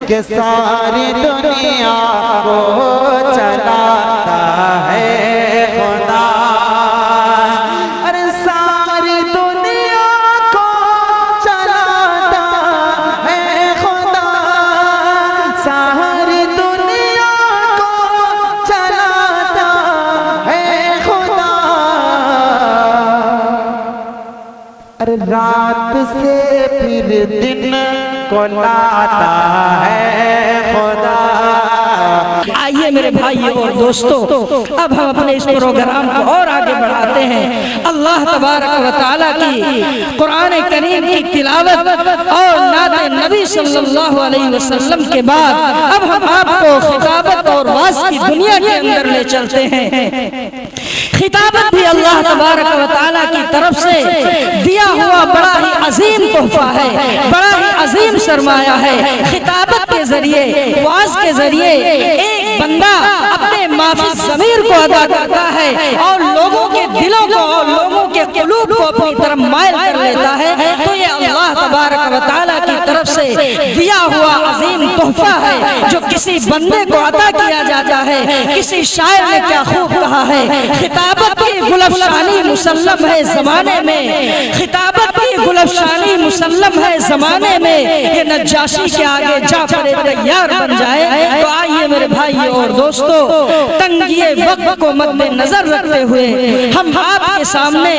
कि सारी दुनिया को चलाता है खुदा। अरे सारी दुनिया को चलाता है खुदा, सारी दुनिया को चलाता है खुदा। अरे रात से फिर दिन को लाता है खुदा। आइए मेरे भाइयों और दोस्तों, अब हम अपने इस प्रोग्राम को और आगे बढ़ाते हैं। अल्लाह तबारक व तआला की कुरान करीम की तिलावत और नात नबी सल्लल्लाहु अलैहि वसल्लम के बाद अब हम आपको खिताबत और वाज की दुनिया के अंदर ले चलते हैं। खिताबत भी अल्लाह तबारक व तआला की तरफ से दिया हुआ बड़ा ही अजीम तोहफा है, बड़ा ही अजीम सरमाया है। खिताबत के जरिए, वाज के जरिए एक बंदा अपने माफी ज़मीर को अदा करता है और लोगों के दिलों को और लोगों के कुलूब को अपनी तरफ मायल कर लेता है। तो ये अल्लाह तबारक व तआला की तरफ से दिया हुआ अजीम तोहफा है जो किसी बंदे को अता किया जाता है। किसी शायर ने क्या खूब कहा है, खिताबत की गुलफशानी मुसल्लम है ज़माने में, खिताबत की गुलफशानी मुसल्लम है ज़माने में, ये नज्जाशी के आगे जाफर तैयार बन जाए। तो आइए मेरे भाइयों और दोस्तों, तंगिए वक्त को मद्देनजर रखते हुए हम आपके सामने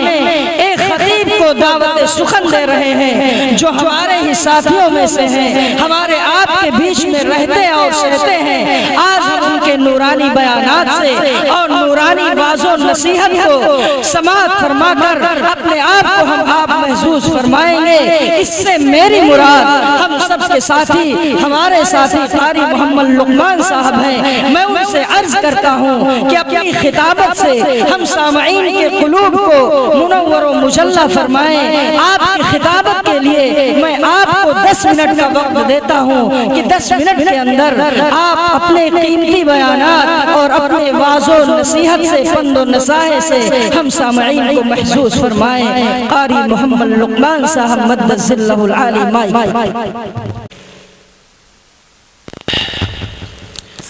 एक खतीब को दावत सुखन दे रहे हैं जो हमारे ही साथियों में से हैं, हमारे आपके बीच में रहते और सहते हैं। आज हम उनके नूरानी बयानात से और नूरानी वाज़ो नसीहत को समाअत फरमाकर अपने आप को हम आप महसूस फरमाएंगे। इससे मेरी मुराद हम सबके साथी, हमारे साथी कारी मोहम्मद लुकमान साहब हैं। मैं उनसे अर्ज करता हूँ कि अपनी खिताबत से हम सामईन के कुलूब को मुनव्वर व मुजल्ला फरमाएं। आपकी खिताबत के लिए मैं आपको 10 मिनट का वक्त देता हूँ कि 10 मिनट के अंदर आप अपने कीमती बयानात और अपने वाज़ो नसीहत से, फंदो नसाहे से हम सामईन को महसूस फरमाएं। कारी मोहम्मद लुकमान साहब मद्दज़िल्लहुल आली माई।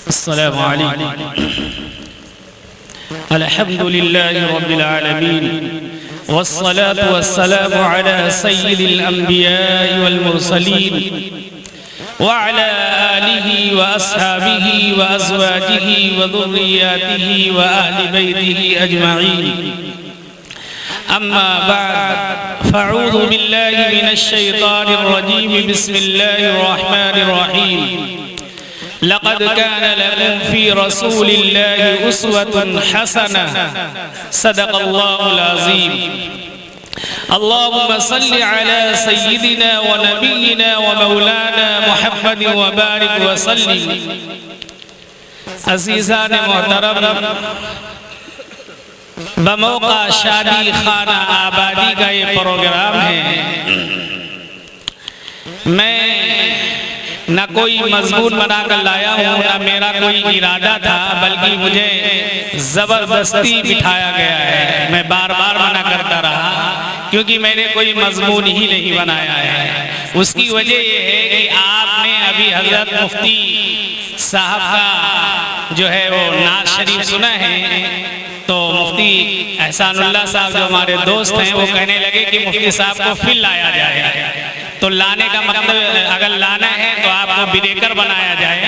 अस्सलामु अलैकुम। अल्हम्दुलिल्लाहि रब्बिल आलमीन वस्सलातु वस्सलामु अला सय्यिदिल अंबिया'i वल मुरसलीन व अला आलिहि व अस्हाबिहि व अज़वाजिहि व ज़ुर्रिय्यातिहि व अहलि बैतिहि अजमईन। अम्मा बाद फ़अऊज़ु बिल्लाहि मिनश शैतानिर रजीम। बिस्मिल्लाहिर रहमानिर रहीम। लक़द कान लकुम फ़ी रसूलिल्लाहि उस्वतुन हसनह। सदक़ल्लाहुल अज़ीम। अल्लाहुम्मा सल्लि अला सय्यिदिना व नबिय्यिना व मौलाना मुहम्मद व बारिक व सल्लिम। अज़ीज़ान मोहतरम, बमौका शादी खाना आबादी का ये प्रोग्राम है। मैं न कोई मजबूर बनाकर लाया हूँ, न मेरा कोई इरादा था, बल्कि मुझे जबरदस्ती बिठाया गया है। मैं बार बार मना करता रहा क्योंकि मैंने कोई मजमून ही नहीं बनाया है। उसकी वजह यह है कि आपने अभी हजरत मुफ्ती साहब का जो है वो नात शरीफ सुना है। तो मुफ्ती एहसानुल्लाह साहब जो हमारे दोस्त हैं वो कहने लगे कि मुफ्ती साहब को फिर लाया जाए। तो लाने का मतलब अगर लाना है तो आपको ब्रेकर बनाया जाए।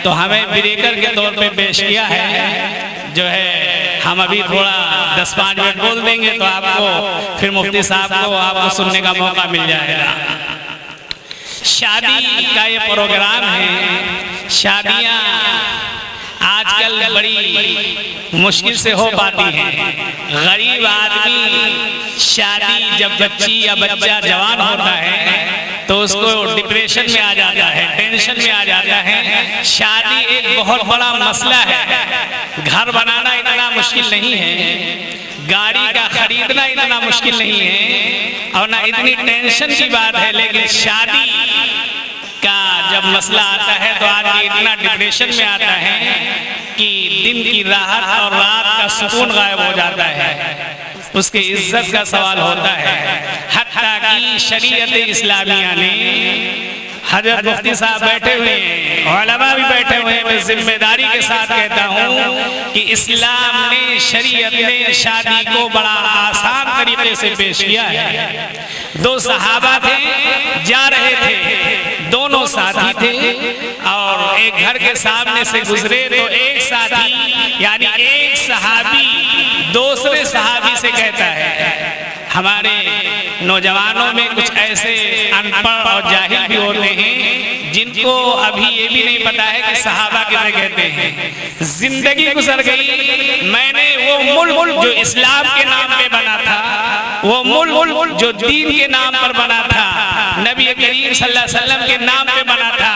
तो हमें ब्रेकर के तौर पे पेश किया है। जो है हम अभी थोड़ा 10-5 मिनट बोल देंगे तो आपको फिर मुफ्ती साहब को आपको सुनने का मौका मिल जाएगा। शादी का ये प्रोग्राम है। शादियाँ आजकल बड़ी मुश्किल से हो पाती हैं। गरीब आदमी शादी जब बच्ची या बच्चा जवान होता है तो उसको डिप्रेशन में आ जाता है, टेंशन में आ जाता है। शादी एक बहुत बड़ा मसला है। घर बनाना इतना मुश्किल नहीं है, गाड़ी का खरीदना इतना मुश्किल नहीं है और ना इतनी टेंशन की बात है। लेकिन शादी का जब मसला आता है तो आदमी इतना डिप्रेशन में आता है कि दिन की राहत और रात का सुकून गायब हो जाता है। उसकी इज्जत का सवाल होता है। हत्ता कि शरीयत इस्लामिया ने हजरत मुफ्ती साहब बैठे हुए हैं, उलमा भी बैठे हुए हैं, मैं जिम्मेदारी के साथ कहता हूँ कि इस्लाम ने, शरीयत ने शादी को बड़ा आसान तरीके से पेश किया है। दो सहाबा थे, जा रहे थे, दोनों साथी थे और एक घर के सामने से गुजरे तो एक साथी यानी एक सहाबी दूसरे सहाबी से कहता है, हमारे नौजवानों में कुछ ऐसे अनपढ़ और जाहिल भी होते हैं जिनको अभी ये भी नहीं पता है कि सहाबा किसे कहते हैं। जिंदगी गुजर गई, मैंने वो मुल्क जो इस्लाम के नाम पे बना था, वो मुल्क जो दीन के नाम पर बना था, नबी करीम सल्लल्लाहु अलैहि वसल्लम के नाम पे बना था,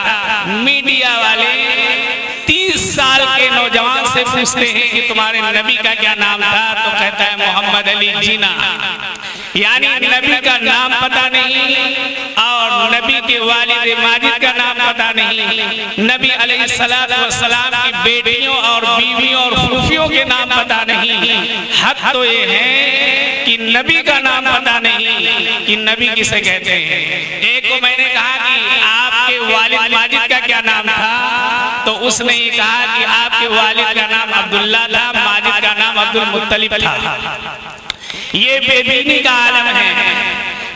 मीडिया वाले 30 साल के नौजवान से पूछते हैं कि तुम्हारे नबी का क्या नाम था, तो कहता है मोहम्मद अली जीना, यानी नबी का नाम पता नहीं और नबी के वालिद माजिद का नाम पता नहीं, नबी अलैहिस्सलातु वस्सलाम की बेटियों और बीवियों और फूफियों के नाम पता नहीं। हक तो ये है कि नबी का नाम पता नहीं कि नबी किसे कहते हैं। एक को मैंने कहा कि आपके वालिद माजिद का क्या नाम था, तो उसने ये कहा कि आपके वालिद का नाम अब्दुल्ला था, माजिद का नाम अब्दुल मुत्तलिब था। ये बेदीनी का आलम है।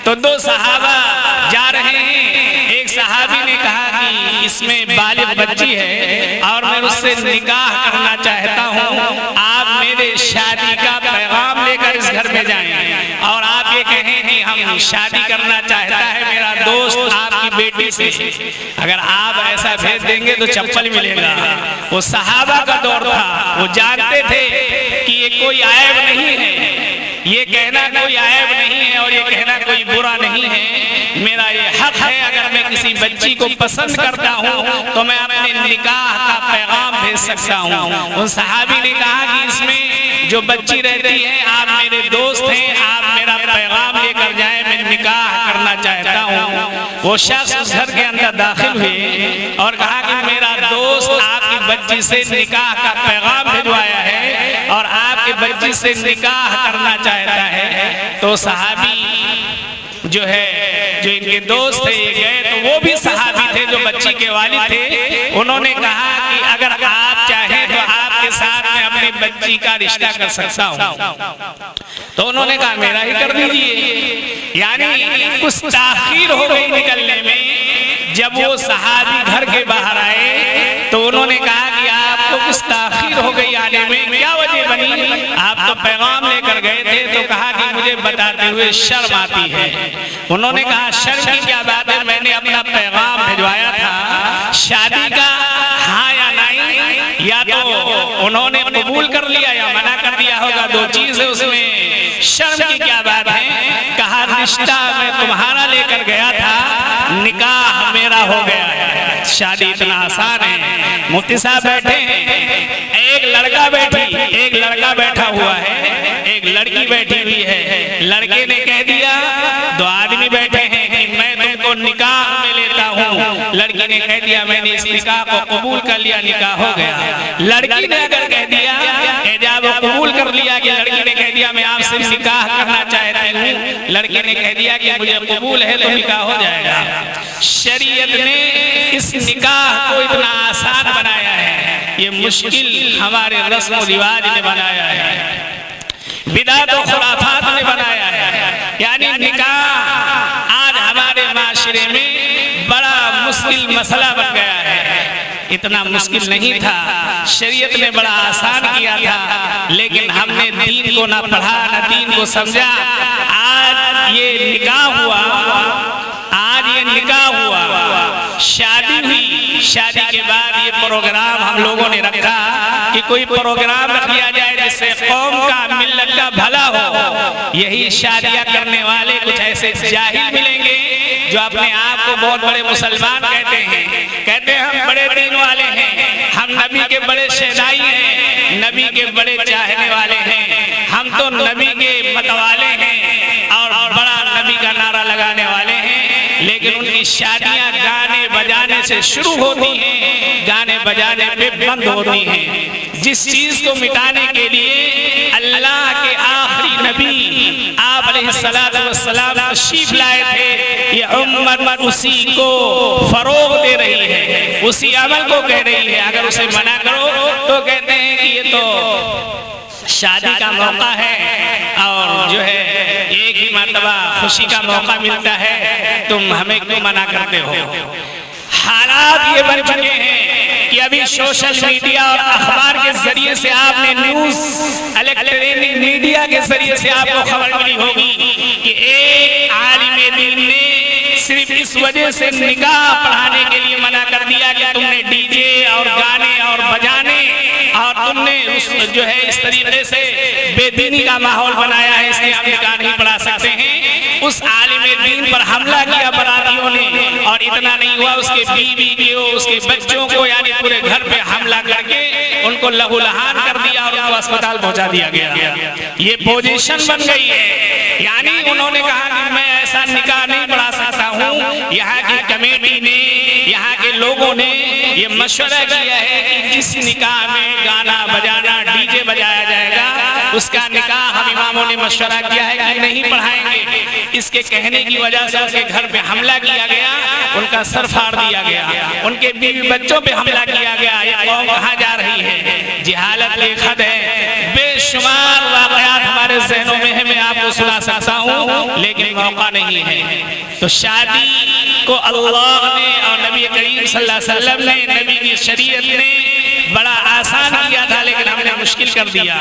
तो दो सहाबा जा रहे हैं, एक सहाबी ने कहा कि इसमें बालिग बच्ची है और मैं उससे निकाह करना चाहता हूँ, आप मेरे शादी का पैगाम लेकर इस घर में जाएं और आप ये कहें कि हम शादी करना चाहता है मेरा दोस्त आपकी बेटी से। अगर आप ऐसा भेज देंगे तो चप्पल मिलेगा। वो सहाबा का दौर था, वो जानते थे कि ये कोई आयब नहीं है, ये कहना कोई आयब नहीं है और ये कहना कोई बुरा नहीं है। मेरा ये हक है, अगर मैं किसी बच्ची को पसंद करता हूँ तो मैं अपने निकाह का पैगाम भेज सकता हूँ। उन सहाबी ने कहा कि इसमें जो बच्ची रहती है, आप मेरे दोस्त हैं, आप मेरा पैगाम लेकर जाएं, मैं निकाह करना चाहता हूँ। वो शख्स उस घर के अंदर दाखिल हुए और कहा कि मेरा दोस्त आपकी बच्ची से निकाह का पैगाम भिजवाया है और आपकी बच्ची से निकाह करना चाहता है। तो सहाबी जो है, जो इनके दोस्त थे, ये गए तो वो भी सहाबी थे जो बच्ची के वालिद थे। उन्होंने कहा कि अगर आप चाहें तो आपके साथ मैं अपनी बच्ची का रिश्ता कर सकता हूँ। तो उन्होंने कहा मेरा ही कर दीजिए। यानी कुछ ताखीर हो गई निकलने में। जब वो सहाबी घर के बाहर आए तो उन्होंने कहा कि आपको कुछ ताखीर हो गई आने में, क्या वजह बनी? आप तो पैगाम लेकर गए थे। तो कहा कि मुझे बताते हुए शर्म आती है। उन्होंने कहा शर्म की क्या बात है, मैंने अपना पैगाम भिजवाया था शादी का, हाँ या नहीं, या तो उन्होंने कबूल कर लिया या मना कर दिया होगा, दो चीज है उसमें। शर्म की क्या बात है? कहा रिश्ता मैं तुम्हारा लेकर गया था, निकाह मेरा हो गया है। शादी इतना आसान है। मुफ्ती साहब बैठे हैं, एक लड़का बैठा हुआ है, एक लड़की बैठी हुई है। लड़के ने कह दिया, दो आदमी बैठे हैं कि मैं तुमको निकाह में लेता हूँ। लड़की ने कह दिया मैंने इस निकाह को कबूल कर लिया, निकाह हो गया। लड़की ने अगर कह दिया, जब वो कबूल कर लिया कि लड़की ने कह दिया मैं आपसे निकाह करना चाहती हूँ, लड़के ने कह दिया कि मुझे कबूल है, तो निकाह हो जाएगा। शरीयत ने इस निकाह को इतना आसान बनाया है, ये मुश्किल हमारे रस्म रिवाज ने बनाया है, बिदात और खुराफात ने बनाया है। यानी निकाह आज हमारे माशरे में बड़ा मुश्किल मसला बन गया है। इतना मुश्किल नहीं था, शरीयत ने बड़ा आसान किया था, लेकिन हमने दीन को ना पढ़ा ना दीन को समझा। आज ये निकाह हुआ, शादी हुई, शादी के बाद ये प्रोग्राम हम लोगों ने रखा कि कोई प्रोग्राम रख लिया जाए जिससे कौम का, मिल्लत का भला हो। यही शादियां करने वाले कुछ ऐसे जाहिल मिलेंगे जो अपने आप को बहुत बड़े मुसलमान कहते हैं हम बड़े दीन वाले हैं, हम नबी के बड़े शहदाई हैं, नबी के बड़े चाहने वाले हैं, हम तो नबी के मतवाले हैं और बड़ा नबी का नारा लगाने वाले हैं। लेकिन उनकी शादियां गाने बजाने से शुरू होती हैं, गाने बजाने पे बंद होती हैं। जिस चीज को मिटाने के लिए अल्लाह के आखिरी नबी आप अलैहिस्सलातु वस्सलाम तशरीफ लाए थे, ये उम्मत उसी को फरोग दे रही है, उसी अमल को कह रही है। अगर उसे मना करो तो कहते हैं कि ये तो शादी का मौका है और जो है एक ही मर्तबा खुशी का मौका मिलता है, तुम हमें क्यों मना करते हो। हालात ये बन चुके हैं कि अभी सोशल मीडिया और अखबार के जरिए से आपने न्यूज इलेक्ट्रॉनिक मीडिया के जरिए से आपको खबर मिली होगी कि एक आलिम दीन ने सिर्फ इस वजह से निकाह पढ़ाने के लिए मना कर दिया कि तुमने डीजे और गाने और बजाने और तुमने जो है इस तरीके से बेदीनी का माहौल बनाया है, इसलिए आप निकाह नहीं पढ़ा सकते हैं। उस आलिम दीन पर हमला किया बरातियों ने, और इतना नहीं हुआ, उसके बीवी को, उसके बच्चों को, यानी पूरे घर पे हमला करके उनको लहूलुहान कर दिया और उनको अस्पताल पहुंचा दिया गया। ये पोजीशन बन गई है, यानी उन्होंने कहा कि मैं ऐसा निकाह नहीं पढ़ा सकता हूँ। यहाँ की कमेटी ने, यहाँ के लोगों ने ये मशवरा किया है कि जिस निकाह में गाना बजाना डीजे बजाया जाएगा उसका निकाह हम इमामों ने मशवरा किया है कि नहीं पढ़ाएंगे। इसके कहने की वजह से उसके घर पे हमला किया गया, उनका सर फाड़ दिया गया, उनके बीवी बच्चों पे हमला किया गया। ये कौम कहाँ जा रही है, जिहालत की खद है। बेशुमार वाक़यात हमारे ज़हनों में है, मैं आपको सुना सकता हूँ, लेकिन मौका नहीं है। तो शादी को अल्लाह ने और नबी करीम सल्लल्लाहु अलैहि वसल्लम ने, नबी की शरीयत ने बड़ा आसान किया था, लेकिन हमने मुश्किल कर दिया।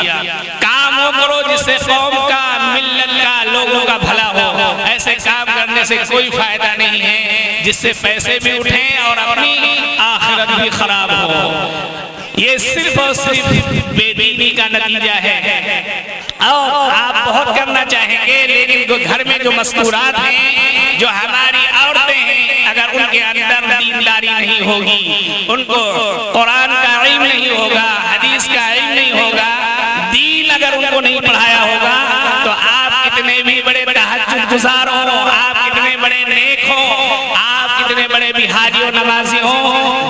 काम वो करो जिससे कौम का, मिल्लत का, लोगों का भला हो। ऐसे काम करने से कोई फायदा नहीं है जिससे पैसे भी उठें और अपनी आखिरत भी खराब हो। ये सिर्फ और सिर्फ बेदीनी का नतीजा है। और आप बहुत करना चाहेंगे, लेकिन घर में जो मस्तूरात हैं, जो हमारी औरतें हैं, अगर उनके अंदर दीनदारी नहीं होगी, उनको कुरान का इल्म नहीं होगा, हदीस का इल्म नहीं होगा, दीन अगर उनको नहीं पढ़ाया होगा, तो आप कितने भी बड़े तहज्जुद गुजार हो, आप कितने बड़े नेक हो, आप कितने बड़े बिहारी और नमाजी हो,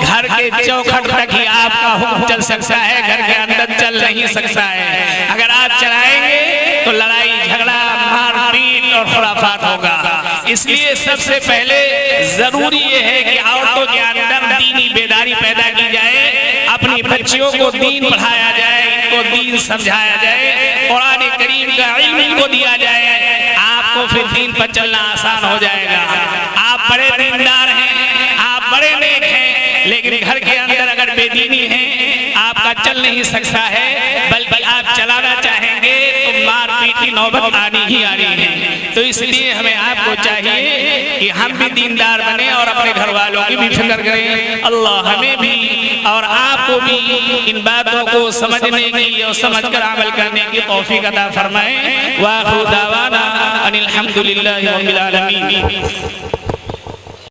घर के चौखट तक ही आपका हुक्म चल सकता है, घर के अंदर चल नहीं सकता है। अगर आप चलाएंगे तो लड़ाई झगड़ा मारपीट और खुराफात होगा। इसलिए सबसे पहले जरूरी ये है कि औरतों के अंदर दीनी बेदारी पैदा की जाए, अपनी बच्चियों को दीन पढ़ाया जाए, इनको दीन समझाया जाए, कुरान करीम का इल्म इनको दिया जाए। आपको फिर दीन पर चलना आसान हो जाएगा। आप बड़े दीनदार हैं, आप बड़े नेक हैं, लेकिन घर के अंदर अगर बेदीनी है आपका चल नहीं सकता है, बल्कि आप चलाना चाहेंगे तो मारपीट की नौबत आनी ही आनी है। तो इसलिए हमें आपको चाहिए कि हम भी दीनदार बने और अपने घर वालों की भी फिक्र करें। अल्लाह हमें भी और आपको भी इन बातों को समझने की और समझकर अमल करने की तौफीक अता फरमाए। व आखिरु दावाना अनिल हम्दुलिल्लाहि रब्बिल आलमीन।